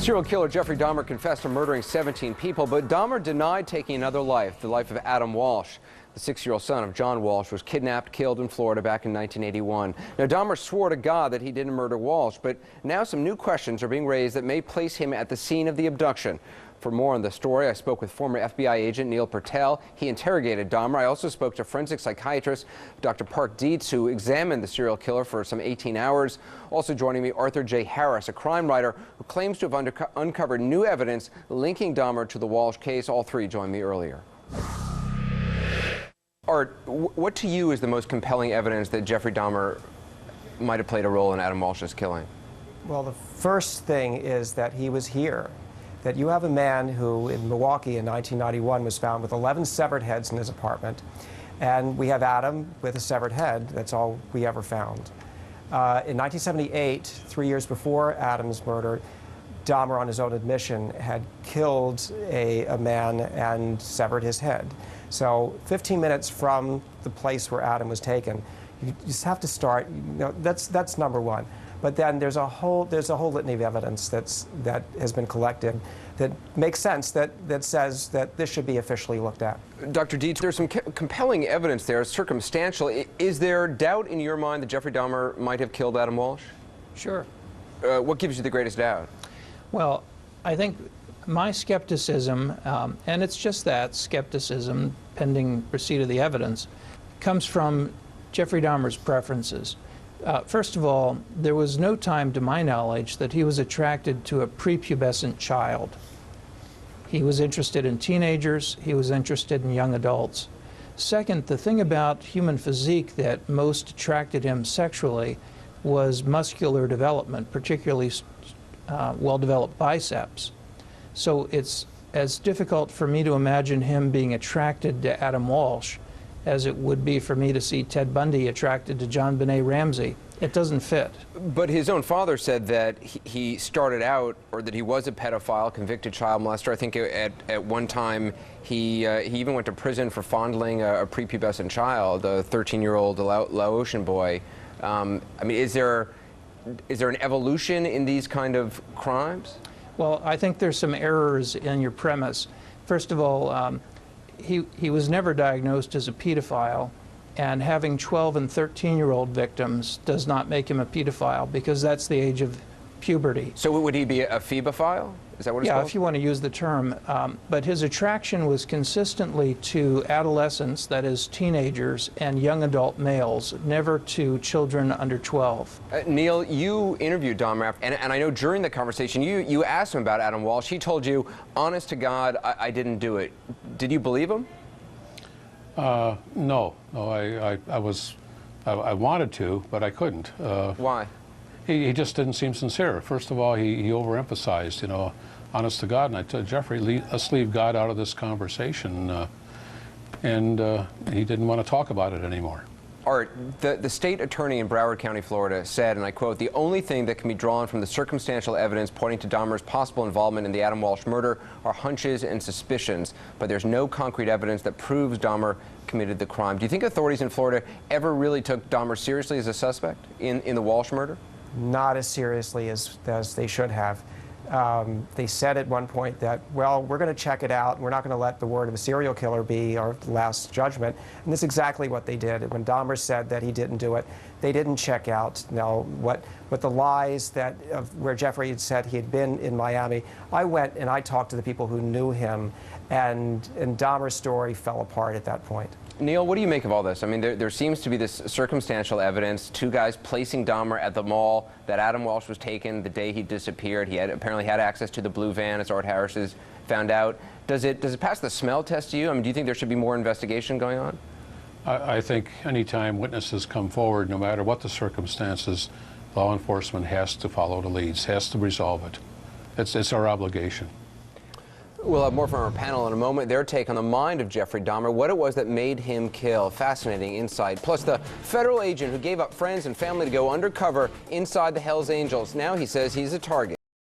Serial killer Jeffrey Dahmer confessed to murdering 17 people, but Dahmer denied taking another life, the life of Adam Walsh. The 6-year-old son of John Walsh was kidnapped, killed in Florida back in 1981. Now, Dahmer swore to God that he didn't murder Walsh, but now some new questions are being raised that may place him at the scene of the abduction. For more on the story, I spoke with former FBI agent Neil Patel. He interrogated Dahmer. I also spoke to forensic psychiatrist Dr. Park Dietz, who examined the serial killer for some 18 hours. Also joining me, Arthur J. Harris, a crime writer who claims to have uncovered new evidence linking Dahmer to the Walsh case. All three joined me earlier. Art, what to you is the most compelling evidence that Jeffrey Dahmer might have played a role in Adam Walsh's killing? Well, the first thing is that he was here. That you have a man who, in Milwaukee in 1991, was found with 11 severed heads in his apartment. And we have Adam with a severed head. That's all we ever found. In 1978, 3 years before Adam's murder, Dahmer, on his own admission, had killed a man and severed his head. So 15 minutes from the place where Adam was taken, you just have to start, that's number one. But then there's a whole litany of evidence that has been collected that makes sense, that says that this should be officially looked at. Dr. Dietz, there's some compelling evidence there, circumstantial. Is there doubt in your mind that Jeffrey Dahmer might have killed Adam Walsh? Sure. What gives you the greatest doubt? Well, I think my skepticism, and it's just that, skepticism, pending receipt of the evidence, comes from Jeffrey Dahmer's preferences. First of all, there was no time, to my knowledge, that he was attracted to a prepubescent child. He was interested in teenagers. He was interested in young adults. Second, the thing about human physique that most attracted him sexually was muscular development, particularly well-developed biceps. So it's as difficult for me to imagine him being attracted to Adam Walsh as it would be for me to see Ted Bundy attracted to John Benet Ramsey. It doesn't fit. But his own father said that he started out, or that he was a pedophile, convicted child molester. I think at one time he even went to prison for fondling a prepubescent child, a 13-year-old Laotian boy. I mean, is there an evolution in these kind of crimes? Well, I think there's some errors in your premise. First of all, he was never diagnosed as a pedophile, and having 12 and 13-year-old victims does not make him a pedophile, because that's the age of puberty. So would he be a phebophile? Is that what it's called? Yeah, if you want to use the term. But his attraction was consistently to adolescents, that is teenagers, and young adult males, never to children under 12. Neil, you interviewed Dahmer, and I know during the conversation you asked him about Adam Walsh. He told you, honest to God, I didn't do it. Did you believe him? No, I wanted to, but I couldn't. Why? He just didn't seem sincere. First of all, he overemphasized, honest to God. And I told Jeffrey, let's leave God out of this conversation. And he didn't want to talk about it anymore. Art, the state attorney in Broward County, Florida said, and I quote, "The only thing that can be drawn from the circumstantial evidence pointing to Dahmer's possible involvement in the Adam Walsh murder are hunches and suspicions, but there's no concrete evidence that proves Dahmer committed the crime." Do you think authorities in Florida ever really took Dahmer seriously as a suspect in the Walsh murder? Not as seriously as they should have. They said at one point that, well, we're going to check it out. We're not going to let the word of a serial killer be our last judgment. And that's exactly what they did. When Dahmer said that he didn't do it, they didn't check out what the lies where Jeffrey had said he had been in Miami. I went and I talked to the people who knew him, and Dahmer's story fell apart at that point. Neil, what do you make of all this? I mean, there seems to be this circumstantial evidence, two guys placing Dahmer at the mall, that Adam Walsh was taken the day he disappeared. He apparently had access to the blue van, as Art Harris has found out. Does it pass the smell test to you? I mean, do you think there should be more investigation going on? I think anytime witnesses come forward, no matter what the circumstances, law enforcement has to follow the leads, has to resolve it. It's our obligation. We'll have more from our panel in a moment. Their take on the mind of Jeffrey Dahmer, what it was that made him kill. Fascinating insight. Plus, the federal agent who gave up friends and family to go undercover inside the Hells Angels. Now he says he's a target.